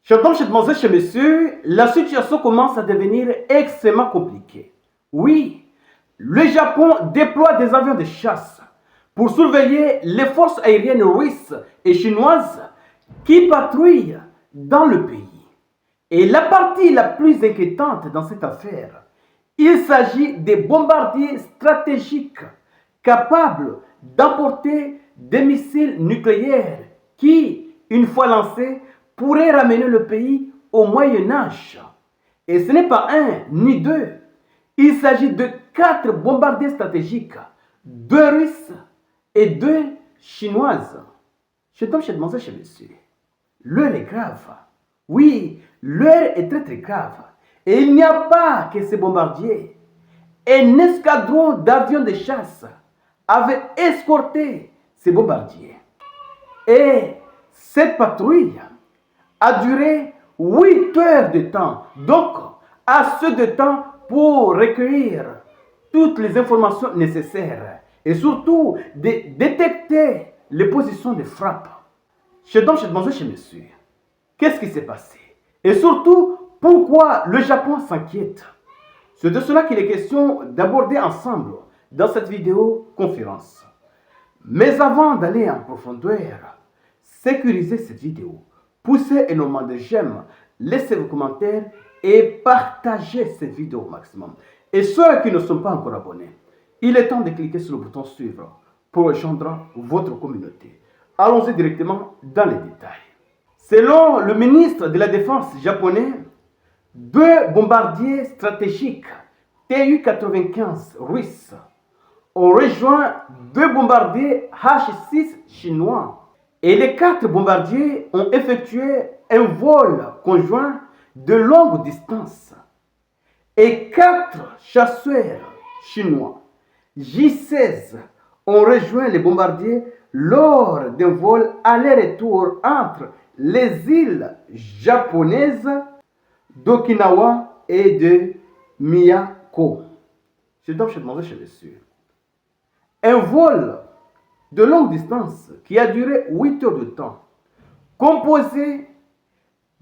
Chers dames, chers mademoiselles, chers messieurs, la situation commence à devenir extrêmement compliquée. Oui, le Japon déploie des avions de chasse pour surveiller les forces aériennes russes et chinoises qui patrouillent dans le pays. Et la partie la plus inquiétante dans cette affaire, il s'agit des bombardiers stratégiques capables d'emporter des missiles nucléaires qui, une fois lancés, pourraient ramener le pays au Moyen-Âge. Et ce n'est pas un ni deux. Il s'agit de 4 bombardiers stratégiques, 2 russes et 2 chinoises. Chers dames, chers mademoiselles, chers messieurs, l'heure est grave. Oui, l'heure est très très grave. Et il n'y a pas que ces bombardiers. Un escadron d'avions de chasse avait escorté ces bombardiers. Et cette patrouille a duré 8 heures de temps. Donc, assez de temps pour recueillir toutes les informations nécessaires et surtout de détecter les positions de frappe. Chers dames, chers mademoiselles, chers messieurs, qu'est-ce qui s'est passé? Et surtout, pourquoi le Japon s'inquiète? C'est de cela qu'il est question d'aborder ensemble dans cette vidéo conférence. Mais avant d'aller en profondeur, sécurisez cette vidéo, poussez énormément de j'aime, laissez vos commentaires et partagez cette vidéo au maximum. Et ceux qui ne sont pas encore abonnés, il est temps de cliquer sur le bouton suivre pour rejoindre votre communauté. Allons-y directement dans les détails. Selon le ministre de la Défense japonais, 2 bombardiers stratégiques Tu-95 russes ont rejoint 2 bombardiers H-6 chinois. Et les 4 bombardiers ont effectué un vol conjoint de longue distance. Et 4 chasseurs chinois J-16 ont rejoint les bombardiers lors d'un vol aller-retour entre les îles japonaises d'Okinawa et de Miyako. Chers dames, chers mademoiselles, chers messieurs, un vol de longue distance qui a duré 8 heures de temps, composé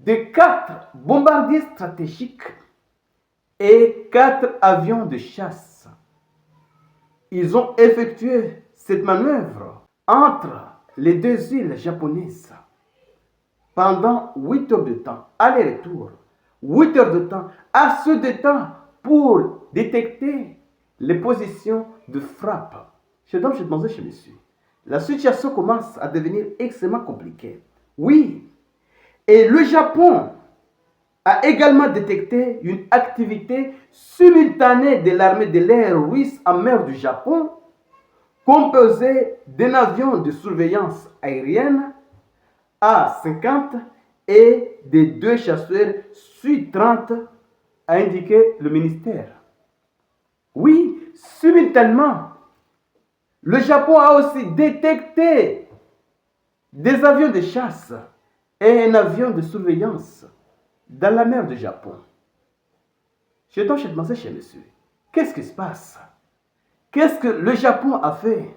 de 4 bombardiers stratégiques et 4 avions de chasse. Ils ont effectué cette manœuvre entre les 2 îles japonaises pendant 8 heures de temps, aller-retour, 8 heures de temps, assez de temps pour détecter les positions de frappe. Chers dames, chers mademoiselles, chers messieurs, la situation commence à devenir extrêmement compliquée. Oui, et le Japon a également détecté une activité simultanée de l'armée de l'air russe en mer du Japon, composée d'un avion de surveillance aérienne A-50 et de 2 chasseurs Su-30, a indiqué le ministère. Oui, simultanément, le Japon a aussi détecté des avions de chasse et un avion de surveillance dans la mer du Japon. Chers dames, chers mademoiselles, chers messieurs, qu'est-ce qui se passe? Qu'est-ce que le Japon a fait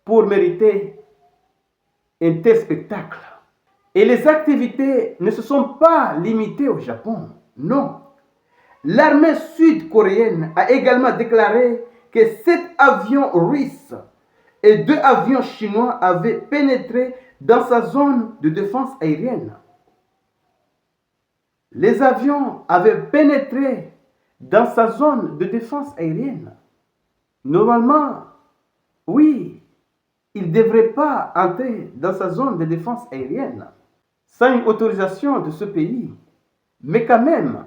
pour mériter un tel spectacle? Et les activités ne se sont pas limitées au Japon, non. L'armée sud-coréenne a également déclaré que 7 avions russes et 2 avions chinois avaient pénétré dans sa zone de défense aérienne. Les avions avaient pénétré dans sa zone de défense aérienne. Normalement, oui, ils ne devraient pas entrer dans sa zone de défense aérienne sans une autorisation de ce pays. Mais quand même,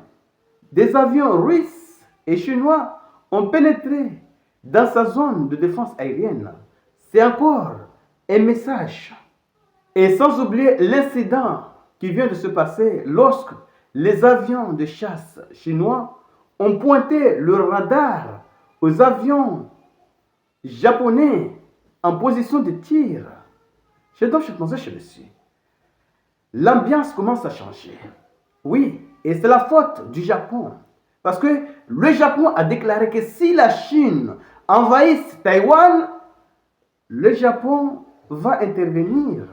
des avions russes et chinois ont pénétré dans sa zone de défense aérienne. C'est encore un message. Et sans oublier l'incident qui vient de se passer lorsque les avions de chasse chinois ont pointé leur radar aux avions japonais en position de tir. Chers dames, chers mademoiselles, chers messieurs, l'ambiance commence à changer. Oui, et c'est la faute du Japon. Parce que le Japon a déclaré que si la Chine envahisse Taïwan, le Japon va intervenir.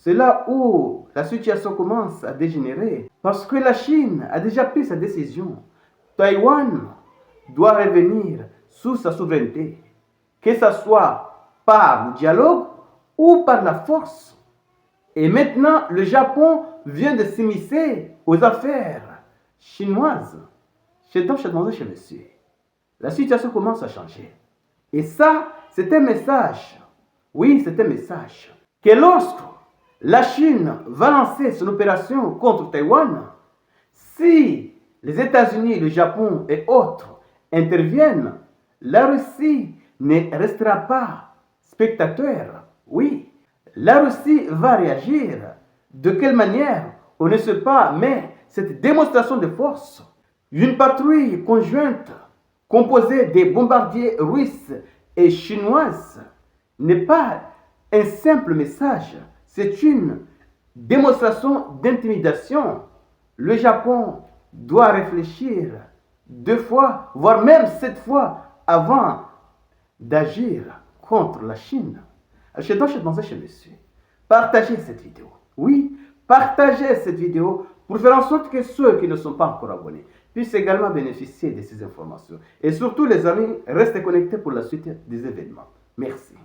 C'est là où la situation commence à dégénérer. Parce que la Chine a déjà pris sa décision. Taïwan doit revenir sous sa souveraineté, que ce soit par le dialogue ou par la force. Et maintenant, le Japon vient de s'immiscer aux affaires chinoises. Chez monsieur. La situation commence à changer. Et ça, c'est un message. Oui, c'est un message. Que lorsque la Chine va lancer son opération contre Taïwan, si les États-Unis, le Japon et autres interviennent, la Russie ne restera pas spectateur. Oui, la Russie va réagir. De quelle manière? On ne sait pas, mais cette démonstration de force, une patrouille conjointe composée des bombardiers russes et chinoises, n'est pas un simple message, c'est une démonstration d'intimidation. Le Japon doit réfléchir 2 fois, voire même 7 fois avant d'agir contre la Chine. Je demande chez monsieur, partagez cette vidéo. Oui, partagez cette vidéo pour faire en sorte que ceux qui ne sont pas encore abonnés puissent également bénéficier de ces informations. Et surtout, les amis, restez connectés pour la suite des événements. Merci.